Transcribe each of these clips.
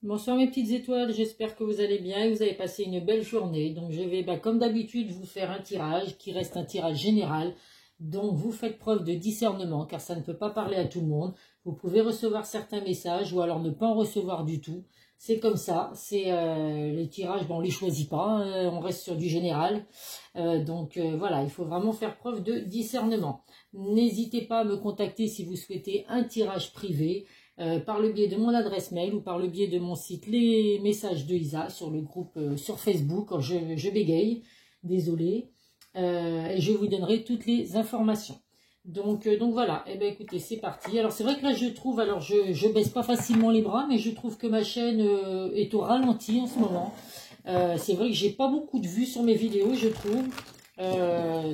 Bonsoir mes petites étoiles, j'espère que vous allez bien et vous avez passé une belle journée. Donc je vais comme d'habitude vous faire un tirage qui reste un tirage général. Donc vous faites preuve de discernement car ça ne peut pas parler à tout le monde. Vous pouvez recevoir certains messages ou alors ne pas en recevoir du tout. C'est comme ça, c'est les tirages, bon, on ne les choisit pas, hein, on reste sur du général. Voilà, il faut vraiment faire preuve de discernement. N'hésitez pas à me contacter si vous souhaitez un tirage privé. Par le biais de mon adresse mail ou par le biais de mon site Les Messages de Isa sur le groupe sur Facebook. Je bégaye, désolé, et je vous donnerai toutes les informations. Donc voilà, et ben écoutez, c'est parti. Alors c'est vrai que là je trouve, alors je baisse pas facilement les bras, mais je trouve que ma chaîne est au ralenti en ce moment. C'est vrai que j'ai pas beaucoup de vues sur mes vidéos, je trouve.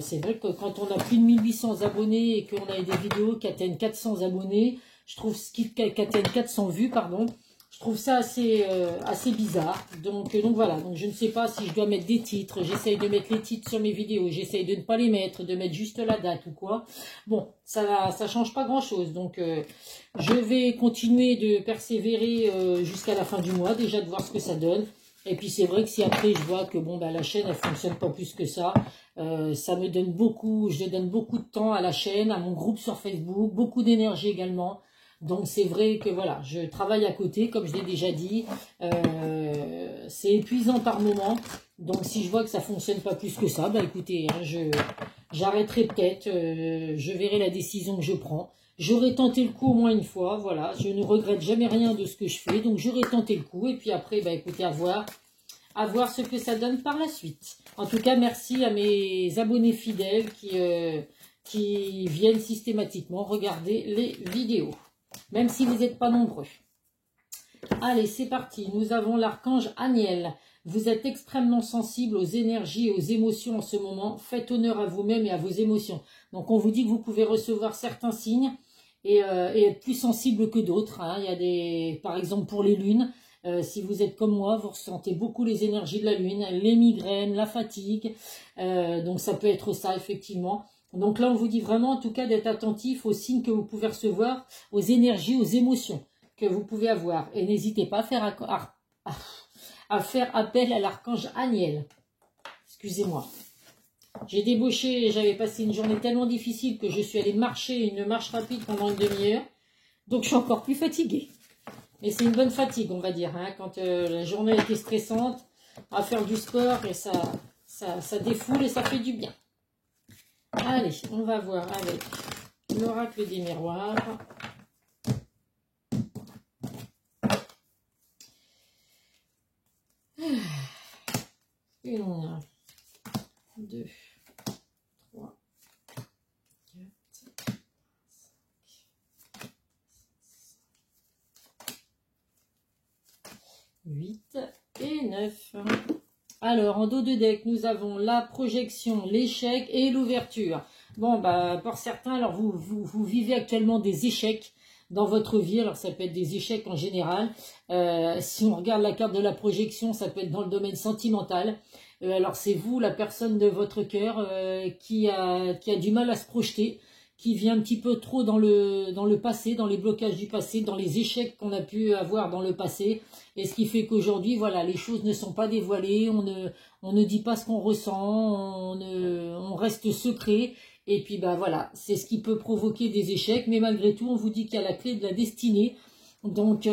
C'est vrai que quand on a plus de 1800 abonnés et qu'on a des vidéos qui atteignent 400 abonnés, je trouve ce qui atteignent 400 vues, pardon, je trouve ça assez bizarre. Donc voilà, donc je ne sais pas si je dois mettre des titres, j'essaye de mettre les titres sur mes vidéos, j'essaye de ne pas les mettre, de mettre juste la date ou quoi. Bon, ça change pas grand chose, donc je vais continuer de persévérer jusqu'à la fin du mois, déjà de voir ce que ça donne. Et puis c'est vrai que si après je vois que bon bah la chaîne elle fonctionne pas plus que ça, ça me donne beaucoup, je donne beaucoup de temps à la chaîne, à mon groupe sur Facebook, beaucoup d'énergie également. Donc c'est vrai que voilà, je travaille à côté, comme je l'ai déjà dit, c'est épuisant par moment. Donc si je vois que ça fonctionne pas plus que ça, bah écoutez, hein, j'arrêterai peut-être, je verrai la décision que je prends. J'aurais tenté le coup au moins une fois, voilà, je ne regrette jamais rien de ce que je fais, donc j'aurais tenté le coup, et puis après, bah écoutez, à voir ce que ça donne par la suite. En tout cas, merci à mes abonnés fidèles qui viennent systématiquement regarder les vidéos, même si vous n'êtes pas nombreux. Allez, c'est parti, nous avons l'archange Aniel. Vous êtes extrêmement sensible aux énergies et aux émotions en ce moment. Faites honneur à vous-même et à vos émotions. Donc, on vous dit que vous pouvez recevoir certains signes et être plus sensible que d'autres. Hein. Il y a des, par exemple, pour les lunes, si vous êtes comme moi, vous ressentez beaucoup les énergies de la lune, les migraines, la fatigue. Donc, ça peut être ça, effectivement. Donc là, on vous dit vraiment, en tout cas, d'être attentif aux signes que vous pouvez recevoir, aux énergies, aux émotions que vous pouvez avoir. Et n'hésitez pas à faire appel à l'archange Aniel. Excusez-moi. J'ai débauché, j'avais passé une journée tellement difficile que je suis allée marcher une marche rapide pendant une demi-heure. Donc je suis encore plus fatiguée. Mais c'est une bonne fatigue, on va dire. Hein, quand la journée était stressante, on va faire du sport et ça défoule et ça fait du bien. Allez, on va voir avec l'oracle des miroirs. Une, 2, 3, 4, 5, 8 et 9. Alors, en dos de deck, nous avons la projection, l'échec et l'ouverture. Bon, bah, pour certains, alors vous vivez actuellement des échecs dans votre vie. Alors, ça peut être des échecs en général. Si on regarde la carte de la projection, ça peut être dans le domaine sentimental. Alors, c'est vous, la personne de votre cœur, qui a du mal à se projeter, qui vit un petit peu trop dans le passé, dans les blocages du passé, dans les échecs qu'on a pu avoir dans le passé. Et ce qui fait qu'aujourd'hui, voilà, les choses ne sont pas dévoilées, on ne dit pas ce qu'on ressent, on reste secret. Et puis, bah voilà, c'est ce qui peut provoquer des échecs. Mais malgré tout, on vous dit qu'il y a la clé de la destinée. Donc,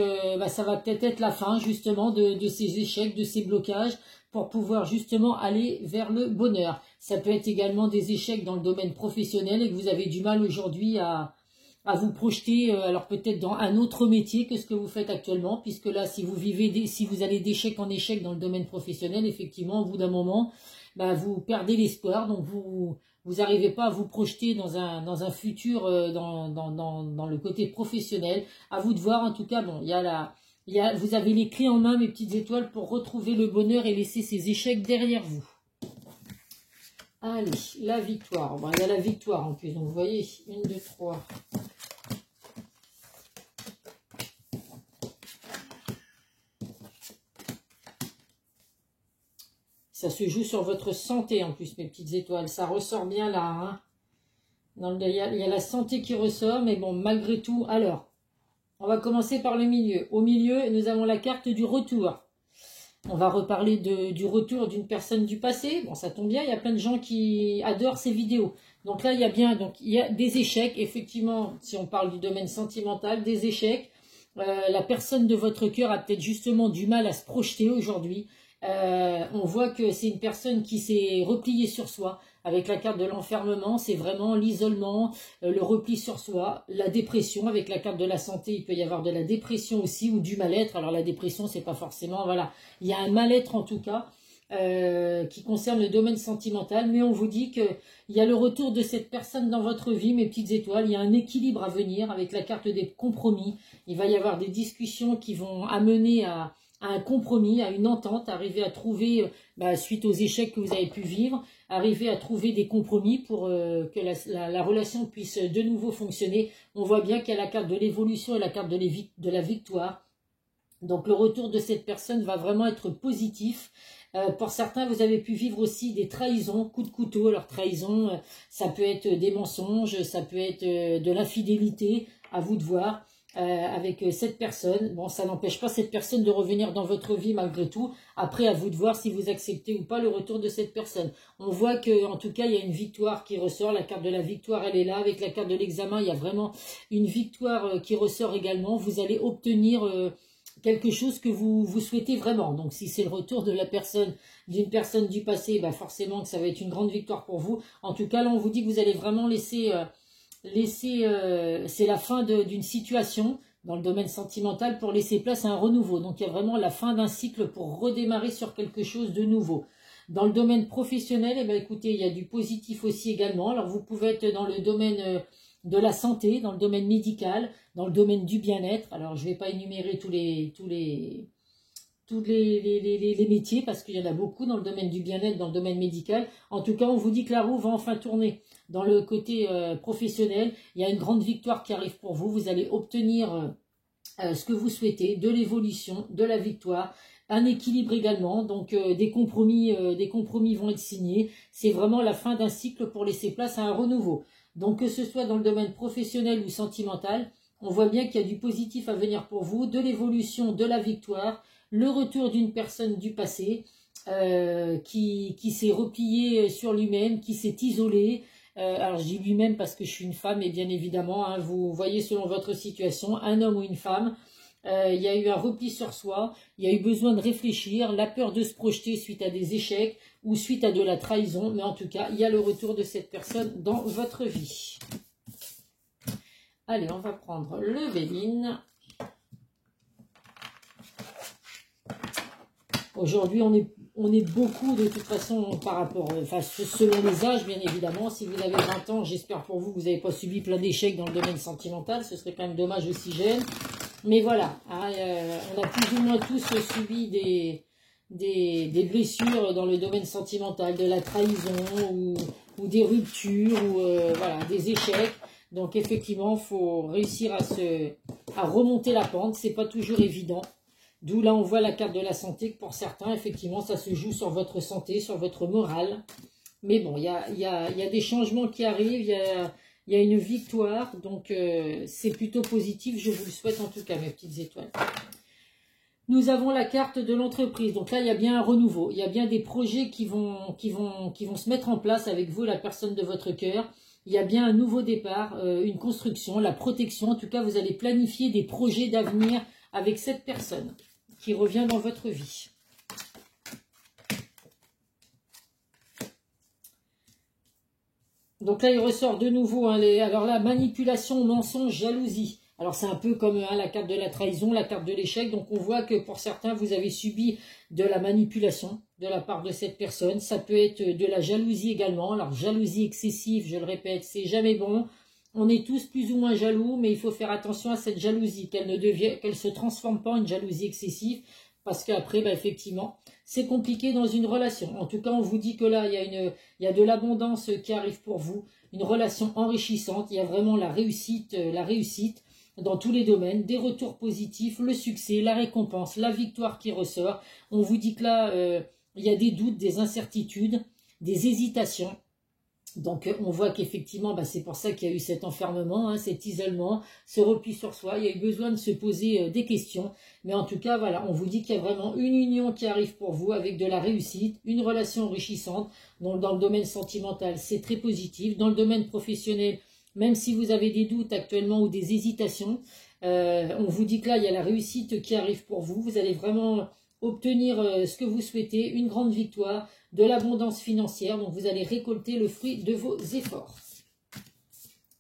ça va peut-être être la fin, justement, de ces échecs, de ces blocages, pour pouvoir justement aller vers le bonheur. Ça peut être également des échecs dans le domaine professionnel et que vous avez du mal aujourd'hui à vous projeter, alors peut-être dans un autre métier que ce que vous faites actuellement, puisque là, si vous allez d'échec en échec dans le domaine professionnel, effectivement, au bout d'un moment, bah, vous perdez l'espoir, donc vous n'arrivez pas à vous projeter dans un futur dans le côté professionnel. À vous de voir, en tout cas, bon, vous avez les clés en main, mes petites étoiles, pour retrouver le bonheur et laisser ces échecs derrière vous. Allez, la victoire. Bon, il y a la victoire en plus, donc vous voyez, 1, 2, 3. Ça se joue sur votre santé en plus, mes petites étoiles. Ça ressort bien là. Hein. Il y a la santé qui ressort, mais bon, malgré tout, alors, On va commencer par le milieu. Au milieu, nous avons la carte du retour. On va reparler du retour d'une personne du passé. Bon, ça tombe bien, il y a plein de gens qui adorent ces vidéos. Donc là, il y a des échecs. Effectivement, si on parle du domaine sentimental, des échecs. La personne de votre cœur a peut-être justement du mal à se projeter aujourd'hui. On voit que c'est une personne qui s'est repliée sur soi. Avec la carte de l'enfermement, c'est vraiment l'isolement, le repli sur soi, la dépression. Avec la carte de la santé, il peut y avoir de la dépression aussi ou du mal-être. Alors la dépression, c'est pas forcément, voilà, il y a un mal-être en tout cas qui concerne le domaine sentimental. Mais on vous dit qu'il y a le retour de cette personne dans votre vie, mes petites étoiles. Il y a un équilibre à venir avec la carte des compromis. Il va y avoir des discussions qui vont amener à un compromis, à une entente, arriver à trouver, suite aux échecs que vous avez pu vivre, arriver à trouver des compromis pour que la relation puisse de nouveau fonctionner. On voit bien qu'il y a la carte de l'évolution et la carte de la victoire. Donc le retour de cette personne va vraiment être positif. Pour certains, vous avez pu vivre aussi des trahisons, coups de couteau. Alors trahison, ça peut être des mensonges, ça peut être de l'infidélité, à vous de voir. Avec cette personne, bon, ça n'empêche pas cette personne de revenir dans votre vie malgré tout. Après, à vous de voir si vous acceptez ou pas le retour de cette personne. On voit que, en tout cas, il y a une victoire qui ressort. La carte de la victoire, elle est là. Avec la carte de l'examen, il y a vraiment une victoire qui ressort également. Vous allez obtenir quelque chose que vous souhaitez vraiment. Donc, si c'est le retour de d'une personne du passé, forcément que ça va être une grande victoire pour vous. En tout cas, là, on vous dit que vous allez vraiment laisser c'est la fin d'une situation dans le domaine sentimental pour laisser place à un renouveau. Donc il y a vraiment la fin d'un cycle pour redémarrer sur quelque chose de nouveau. Dans le domaine professionnel, écoutez, il y a du positif aussi également. Alors vous pouvez être dans le domaine de la santé, dans le domaine médical, dans le domaine du bien-être. Alors je ne vais pas énumérer tous les métiers parce qu'il y en a beaucoup dans le domaine du bien-être, dans le domaine médical. En tout cas, on vous dit que la roue va enfin tourner. Dans le côté professionnel, il y a une grande victoire qui arrive pour vous. Vous allez obtenir ce que vous souhaitez, de l'évolution, de la victoire, un équilibre également. Donc des compromis vont être signés. C'est vraiment la fin d'un cycle pour laisser place à un renouveau. Donc que ce soit dans le domaine professionnel ou sentimental, on voit bien qu'il y a du positif à venir pour vous, de l'évolution, de la victoire, le retour d'une personne du passé qui s'est repliée sur lui-même, qui s'est isolé. Alors je dis lui-même parce que je suis une femme et bien évidemment, hein, vous voyez selon votre situation, un homme ou une femme, il y a eu un repli sur soi, il y a eu besoin de réfléchir, la peur de se projeter suite à des échecs ou suite à de la trahison, mais en tout cas, il y a le retour de cette personne dans votre vie. Allez, on va prendre le Béline. Aujourd'hui, on est beaucoup de toute façon par rapport, selon les âges bien évidemment. Si vous avez 20 ans, j'espère pour vous que vous n'avez pas subi plein d'échecs dans le domaine sentimental. Ce serait quand même dommage aussi jeune. Mais voilà, hein, on a plus ou moins tous subi des blessures dans le domaine sentimental, de la trahison ou des ruptures ou voilà, des échecs. Donc effectivement, il faut réussir à remonter la pente. C'est pas toujours évident. D'où là, on voit la carte de la santé, que pour certains, effectivement, ça se joue sur votre santé, sur votre morale. Mais bon, il y a des changements qui arrivent, il y a une victoire, donc c'est plutôt positif, je vous le souhaite en tout cas, mes petites étoiles. Nous avons la carte de l'entreprise, donc là, il y a bien un renouveau, il y a bien des projets qui vont se mettre en place avec vous, la personne de votre cœur. Il y a bien un nouveau départ, une construction, la protection, en tout cas, vous allez planifier des projets d'avenir avec cette personne qui revient dans votre vie. Donc là, il ressort de nouveau, hein, alors là, manipulation, mensonge, jalousie. Alors c'est un peu comme la carte de la trahison, la carte de l'échec. Donc on voit que pour certains, vous avez subi de la manipulation de la part de cette personne. Ça peut être de la jalousie également. Alors jalousie excessive, je le répète, c'est jamais bon. On est tous plus ou moins jaloux, mais il faut faire attention à cette jalousie, qu'elle se transforme pas en une jalousie excessive, parce qu'après, effectivement, c'est compliqué dans une relation. En tout cas, on vous dit que là, il y a de l'abondance qui arrive pour vous, une relation enrichissante, il y a vraiment la réussite dans tous les domaines, des retours positifs, le succès, la récompense, la victoire qui ressort. On vous dit que là, il y a des doutes, des incertitudes, des hésitations. Donc on voit qu'effectivement, c'est pour ça qu'il y a eu cet enfermement, hein, cet isolement, ce repli sur soi. Il y a eu besoin de se poser des questions. Mais en tout cas, voilà, on vous dit qu'il y a vraiment une union qui arrive pour vous avec de la réussite, une relation enrichissante. Donc dans le domaine sentimental, c'est très positif. Dans le domaine professionnel, même si vous avez des doutes actuellement ou des hésitations, on vous dit que là, il y a la réussite qui arrive pour vous. Vous allez vraiment obtenir ce que vous souhaitez, une grande victoire, de l'abondance financière. Donc, vous allez récolter le fruit de vos efforts.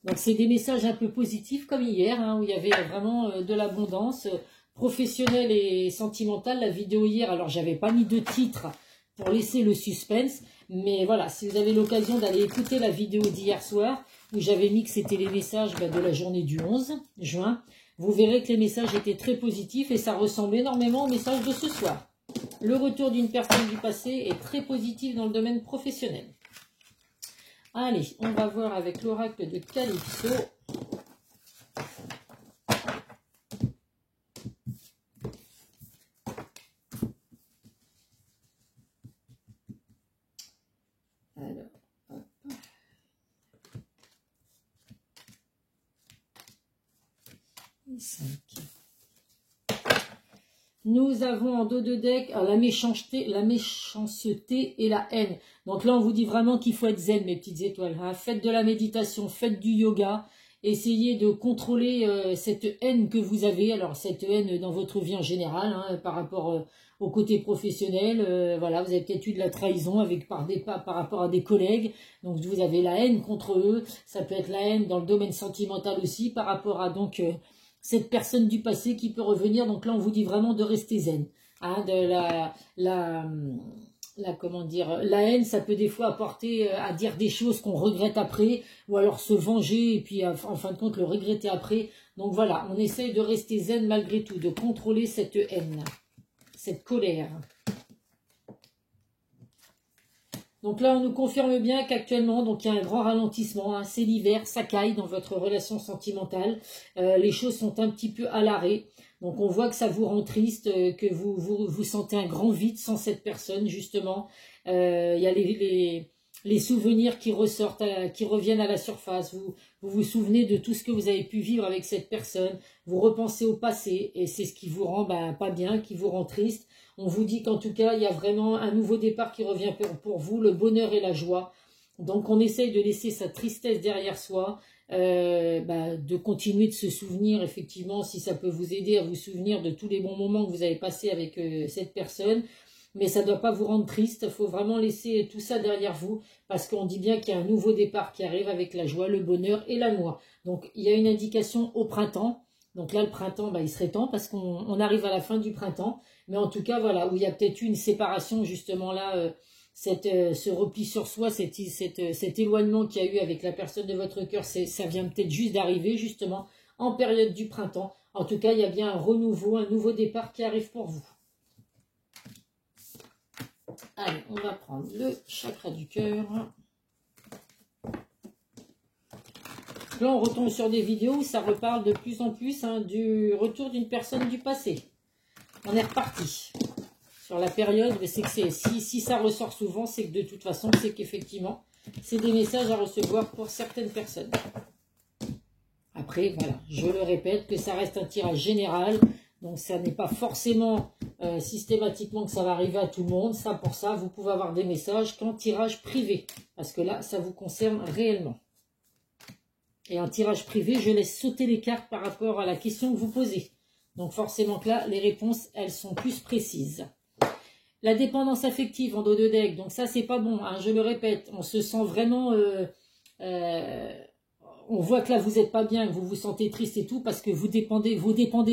Donc, c'est des messages un peu positifs comme hier, hein, où il y avait vraiment de l'abondance professionnelle et sentimentale. La vidéo hier, alors, j'avais pas mis de titre pour laisser le suspense. Mais voilà, si vous avez l'occasion d'aller écouter la vidéo d'hier soir, où j'avais mis que c'était les messages de la journée du 11 juin, vous verrez que les messages étaient très positifs et ça ressemble énormément aux messages de ce soir. Le retour d'une personne du passé est très positif dans le domaine professionnel. Allez, on va voir avec l'oracle de Calypso. Alors, hop. Et 5. Nous avons en dos de deck la méchanceté et la haine. Donc là, on vous dit vraiment qu'il faut être zen, mes petites étoiles. Hein. Faites de la méditation, faites du yoga. Essayez de contrôler cette haine que vous avez. Alors, cette haine dans votre vie en général, hein, par rapport au côté professionnel. Voilà, vous avez peut-être eu de la trahison par rapport à des collègues. Donc, vous avez la haine contre eux. Ça peut être la haine dans le domaine sentimental aussi, par rapport à cette personne du passé qui peut revenir. Donc là, on vous dit vraiment de rester zen. Hein, comment dire, la haine, ça peut des fois apporter à dire des choses qu'on regrette après, ou alors se venger et puis en fin de compte le regretter après. Donc voilà, on essaye de rester zen malgré tout, de contrôler cette haine, cette colère. Donc là, on nous confirme bien qu'actuellement, donc il y a un grand ralentissement, hein, c'est l'hiver, ça caille dans votre relation sentimentale, les choses sont un petit peu à l'arrêt. Donc on voit que ça vous rend triste, que vous sentez un grand vide sans cette personne, justement. Il y a les souvenirs qui ressortent, qui reviennent à la surface. Vous souvenez de tout ce que vous avez pu vivre avec cette personne, vous repensez au passé, et c'est ce qui vous rend pas bien, qui vous rend triste. On vous dit qu'en tout cas, il y a vraiment un nouveau départ qui revient pour vous, le bonheur et la joie. Donc, on essaye de laisser sa tristesse derrière soi, de continuer de se souvenir, effectivement, si ça peut vous aider à vous souvenir de tous les bons moments que vous avez passés avec cette personne. Mais ça ne doit pas vous rendre triste, il faut vraiment laisser tout ça derrière vous, parce qu'on dit bien qu'il y a un nouveau départ qui arrive avec la joie, le bonheur et l'amour. Donc, il y a une indication au printemps. Donc là, le printemps, il serait temps, parce qu'on arrive à la fin du printemps. Mais en tout cas, voilà, où il y a peut-être eu une séparation, justement là, ce repli sur soi, cet éloignement qu'il y a eu avec la personne de votre cœur, ça vient peut-être juste d'arriver, justement, en période du printemps. En tout cas, il y a bien un renouveau, un nouveau départ qui arrive pour vous. Allez, on va prendre le chakra du cœur. Là, on retombe sur des vidéos où ça reparle de plus en plus du retour d'une personne du passé. On est reparti sur la période, mais c'est que si ça ressort souvent, c'est que de toute façon, c'est qu'effectivement, c'est des messages à recevoir pour certaines personnes. Après, voilà, je le répète, que ça reste un tirage général, donc ça n'est pas forcément systématiquement que ça va arriver à tout le monde. Ça, pour ça, vous pouvez avoir des messages qu'en tirage privé, parce que là, ça vous concerne réellement. Et en tirage privé, je laisse sauter les cartes par rapport à la question que vous posez. Donc forcément que là, les réponses, elles sont plus précises. La dépendance affective en dos de deck, donc ça, c'est pas bon, hein, je le répète. On se sent vraiment... on voit que là, vous n'êtes pas bien, que vous vous sentez triste et tout, parce que vous dépendez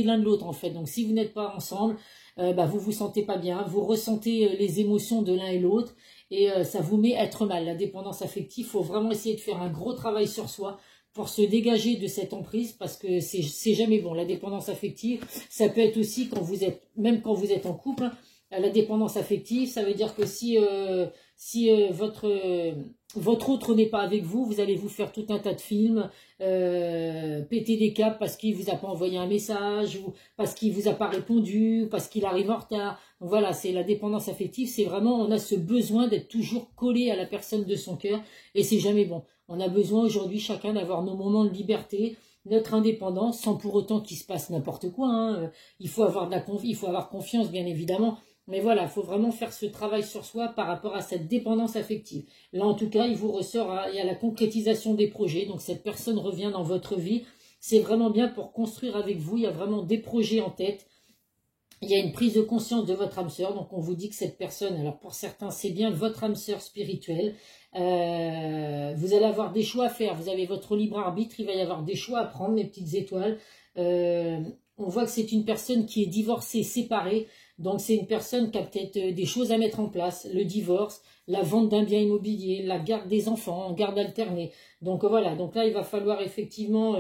l'un de l'autre, en fait. Donc si vous n'êtes pas ensemble, vous vous sentez pas bien, vous ressentez les émotions de l'un et l'autre, et ça vous met à être mal. La dépendance affective, il faut vraiment essayer de faire un gros travail sur soi, pour se dégager de cette emprise, parce que c'est jamais bon. La dépendance affective, ça peut être aussi même quand vous êtes en couple, La dépendance affective, ça veut dire que si votre autre n'est pas avec vous, vous allez vous faire tout un tas de films, péter des câbles parce qu'il vous a pas envoyé un message, ou parce qu'il vous a pas répondu, ou parce qu'il arrive en retard. Donc voilà, c'est la dépendance affective, c'est vraiment, on a ce besoin d'être toujours collé à la personne de son cœur, et c'est jamais bon. On a besoin aujourd'hui chacun d'avoir nos moments de liberté, notre indépendance, sans pour autant qu'il se passe n'importe quoi, hein. Il faut avoir il faut avoir confiance, bien évidemment. Mais voilà, il faut vraiment faire ce travail sur soi par rapport à cette dépendance affective. Là, en tout cas, il vous ressort, il y a la concrétisation des projets. Donc, cette personne revient dans votre vie. C'est vraiment bien pour construire avec vous. Il y a vraiment des projets en tête. Il y a une prise de conscience de votre âme sœur. Donc, on vous dit que cette personne, alors pour certains, c'est bien votre âme sœur spirituelle. Vous allez avoir des choix à faire. Vous avez votre libre arbitre. Il va y avoir des choix à prendre, mes petites étoiles. On voit que c'est une personne qui est divorcée, séparée. Donc c'est une personne qui a peut-être des choses à mettre en place, le divorce, la vente d'un bien immobilier, la garde des enfants en garde alternée. Donc voilà, donc là il va falloir effectivement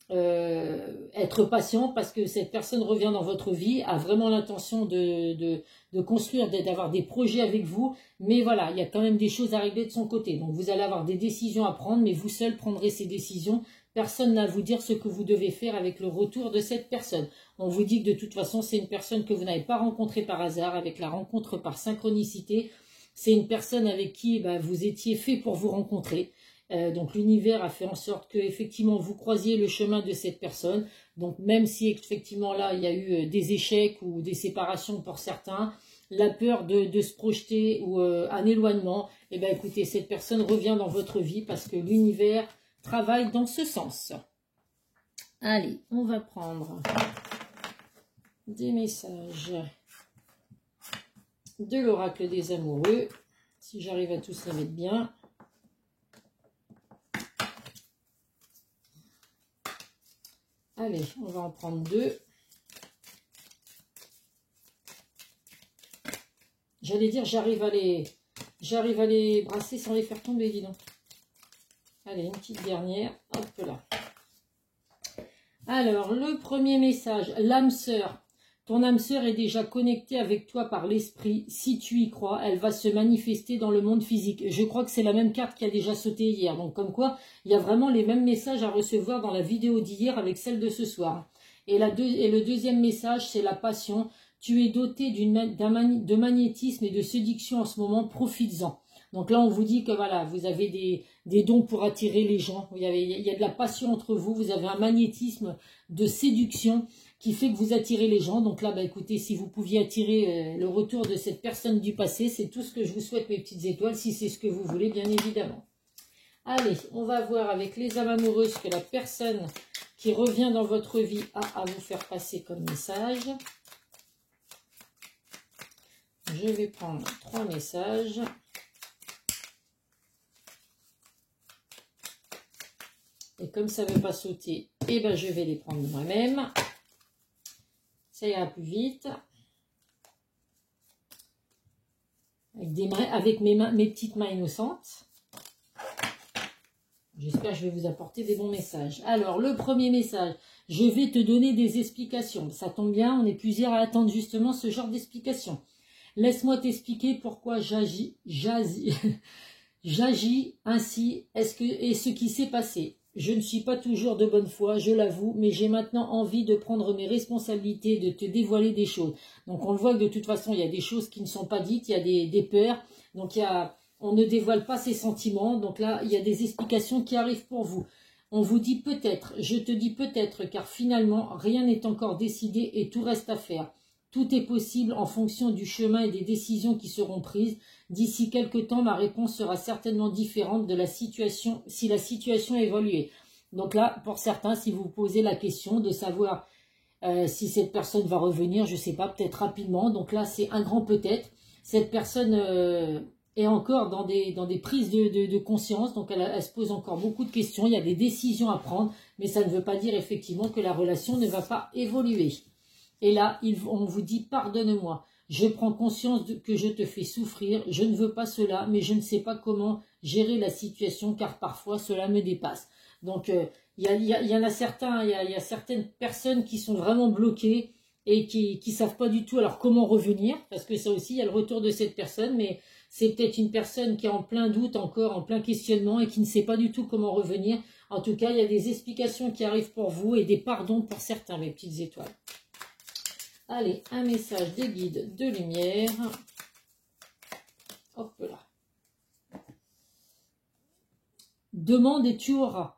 être patient parce que cette personne revient dans votre vie, a vraiment l'intention de construire, d'avoir des projets avec vous, mais voilà, il y a quand même des choses à régler de son côté. Donc vous allez avoir des décisions à prendre, mais vous seul prendrez ces décisions. Personne n'a à vous dire ce que vous devez faire avec le retour de cette personne. On vous dit que de toute façon, c'est une personne que vous n'avez pas rencontrée par hasard, avec la rencontre par synchronicité. C'est une personne avec qui vous étiez fait pour vous rencontrer. Donc l'univers a fait en sorte que effectivement vous croisiez le chemin de cette personne. Donc même si effectivement là, il y a eu des échecs ou des séparations pour certains, la peur de se projeter ou un éloignement, eh bien écoutez, cette personne revient dans votre vie parce que l'univers travaille dans ce sens. Allez, on va prendre des messages de l'oracle des amoureux, si j'arrive à tous les mettre bien. Allez, on va en prendre 2. J'allais dire, j'arrive à les brasser sans les faire tomber, dis donc. Allez, une petite dernière, hop là. Alors, le premier message, l'âme sœur. Ton âme sœur est déjà connectée avec toi par l'esprit. Si tu y crois, elle va se manifester dans le monde physique. Je crois que c'est la même carte qui a déjà sauté hier. Donc, comme quoi, il y a vraiment les mêmes messages à recevoir dans la vidéo d'hier avec celle de ce soir. Et le deuxième message, c'est la passion. Tu es doté de magnétisme et de séduction en ce moment, profites-en. Donc là, on vous dit que voilà, vous avez des dons pour attirer les gens. Il y a de la passion entre vous. Vous avez un magnétisme de séduction qui fait que vous attirez les gens. Donc là, écoutez, si vous pouviez attirer le retour de cette personne du passé, c'est tout ce que je vous souhaite, mes petites étoiles, si c'est ce que vous voulez, bien évidemment. Allez, on va voir avec les âmes amoureuses que la personne qui revient dans votre vie a à vous faire passer comme message. Je vais prendre 3 messages. Et comme ça ne veut pas sauter, je vais les prendre moi-même. Ça ira plus vite. Avec mes petites mains innocentes. J'espère que je vais vous apporter des bons messages. Alors, le premier message. Je vais te donner des explications. Ça tombe bien, on est plusieurs à attendre justement ce genre d'explications. Laisse-moi t'expliquer pourquoi j'agis ainsi et ce qui s'est passé. Je ne suis pas toujours de bonne foi, je l'avoue, mais j'ai maintenant envie de prendre mes responsabilités, de te dévoiler des choses. Donc on le voit que de toute façon, il y a des choses qui ne sont pas dites, il y a des peurs, donc on ne dévoile pas ses sentiments. Donc là, il y a des explications qui arrivent pour vous. On vous dit peut-être, je te dis peut-être, car finalement, rien n'est encore décidé et tout reste à faire. Tout est possible en fonction du chemin et des décisions qui seront prises. D'ici quelque temps, ma réponse sera certainement différente de la situation, si la situation évolue. Donc là, pour certains, si vous vous posez la question de savoir si cette personne va revenir, je ne sais pas, peut-être rapidement. Donc là, c'est un grand peut-être. Cette personne est encore dans des prises de conscience. Donc elle se pose encore beaucoup de questions. Il y a des décisions à prendre, mais ça ne veut pas dire effectivement que la relation ne va pas évoluer. Et là, on vous dit « Pardonne-moi, je prends conscience que je te fais souffrir, je ne veux pas cela, mais je ne sais pas comment gérer la situation car parfois cela me dépasse. » Donc, il y en a certains, il y a certaines personnes qui sont vraiment bloquées et qui ne savent pas du tout alors comment revenir, parce que ça aussi, il y a le retour de cette personne, mais c'est peut-être une personne qui est en plein doute encore, en plein questionnement et qui ne sait pas du tout comment revenir. En tout cas, il y a des explications qui arrivent pour vous et des pardons pour certains, mes petites étoiles. Allez, un message des guides de lumière. Hop là. Demande et tu auras.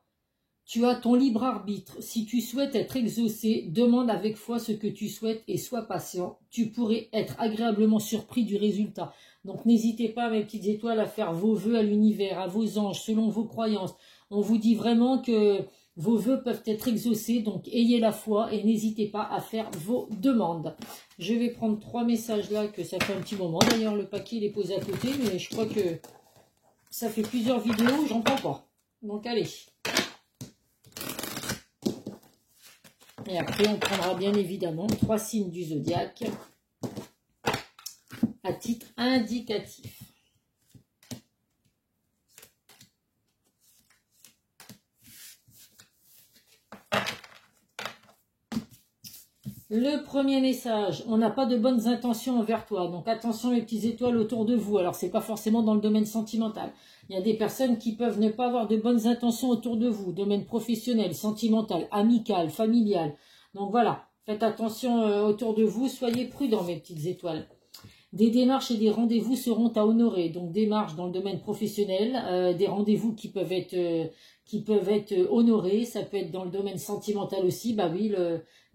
Tu as ton libre arbitre. Si tu souhaites être exaucé, demande avec foi ce que tu souhaites et sois patient. Tu pourrais être agréablement surpris du résultat. Donc n'hésitez pas, mes petites étoiles, à faire vos vœux à l'univers, à vos anges, selon vos croyances. On vous dit vraiment que vos vœux peuvent être exaucés, donc ayez la foi et n'hésitez pas à faire vos demandes. Je vais prendre 3 messages là, que ça fait un petit moment. D'ailleurs, le paquet il est posé à côté, mais je crois que ça fait plusieurs vidéos, j'en prends pas. Donc allez. Et après, on prendra bien évidemment 3 signes du zodiaque à titre indicatif. Le premier message, on n'a pas de bonnes intentions envers toi. Donc attention mes petites étoiles autour de vous. Alors c'est pas forcément dans le domaine sentimental. Il y a des personnes qui peuvent ne pas avoir de bonnes intentions autour de vous. Domaine professionnel, sentimental, amical, familial. Donc voilà, faites attention autour de vous. Soyez prudents mes petites étoiles. Des démarches et des rendez-vous seront à honorer. Donc démarches dans le domaine professionnel, des rendez-vous qui peuvent être honorés. Ça peut être dans le domaine sentimental aussi. Bah oui,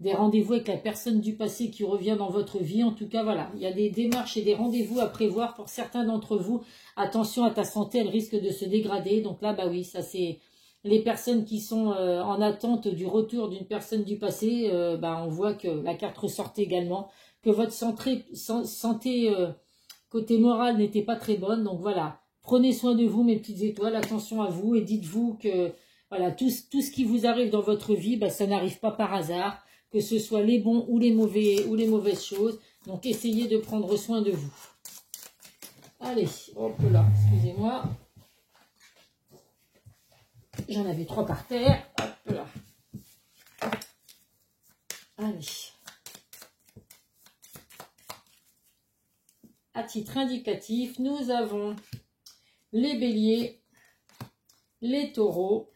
des rendez-vous avec la personne du passé qui revient dans votre vie. En tout cas, voilà, il y a des démarches et des rendez-vous à prévoir pour certains d'entre vous. Attention à ta santé, elle risque de se dégrader. Donc là, bah oui, ça c'est les personnes qui sont en attente du retour d'une personne du passé. On voit que la carte ressort également, que votre santé côté moral n'était pas très bonne. Donc voilà, prenez soin de vous, mes petites étoiles. Attention à vous et dites-vous que voilà, tout ce qui vous arrive dans votre vie, ça n'arrive pas par hasard. Que ce soit les bons ou les mauvaises choses. Donc, essayez de prendre soin de vous. Allez, hop là, excusez-moi. J'en avais 3 par terre. Hop là. Allez. À titre indicatif, nous avons les béliers, les taureaux,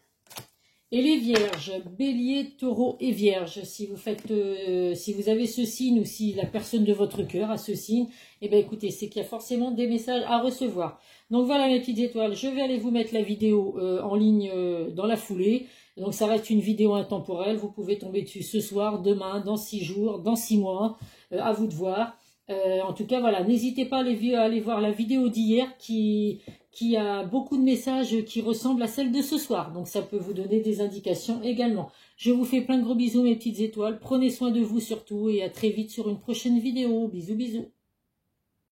et les vierges, bélier, taureau et vierge. Si vous avez ce signe ou si la personne de votre cœur a ce signe, eh bien écoutez, c'est qu'il y a forcément des messages à recevoir. Donc voilà mes petites étoiles, je vais aller vous mettre la vidéo en ligne dans la foulée. Donc ça va être une vidéo intemporelle, vous pouvez tomber dessus ce soir, demain, dans 6 jours, dans 6 mois, à vous de voir. En tout cas voilà, n'hésitez pas à aller voir la vidéo d'hier qui a beaucoup de messages qui ressemblent à celle de ce soir. Donc ça peut vous donner des indications également. Je vous fais plein de gros bisous mes petites étoiles. Prenez soin de vous surtout et à très vite sur une prochaine vidéo. Bisous bisous.